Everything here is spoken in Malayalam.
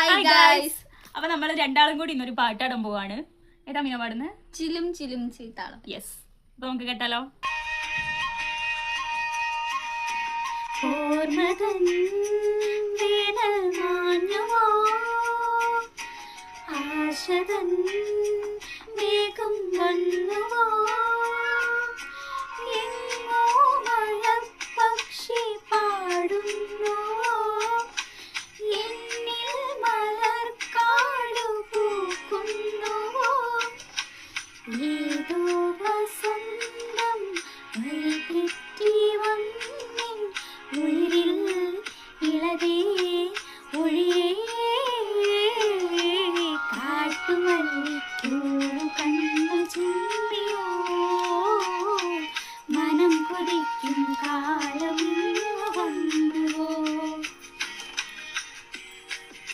Hi guys. അപ്പൊ നമ്മൾ രണ്ടാളും കൂടി ഇന്നൊരു പാട്ടാടാൻ പോവാണ്. ഏതാ മീന പാടുന്നത്? ചിലും ചിലും ചീത്താളം. യെസ്. അപ്പൊ നമുക്ക് കേട്ടാലോ. ആശതൻ മേഘം വന്നുവോ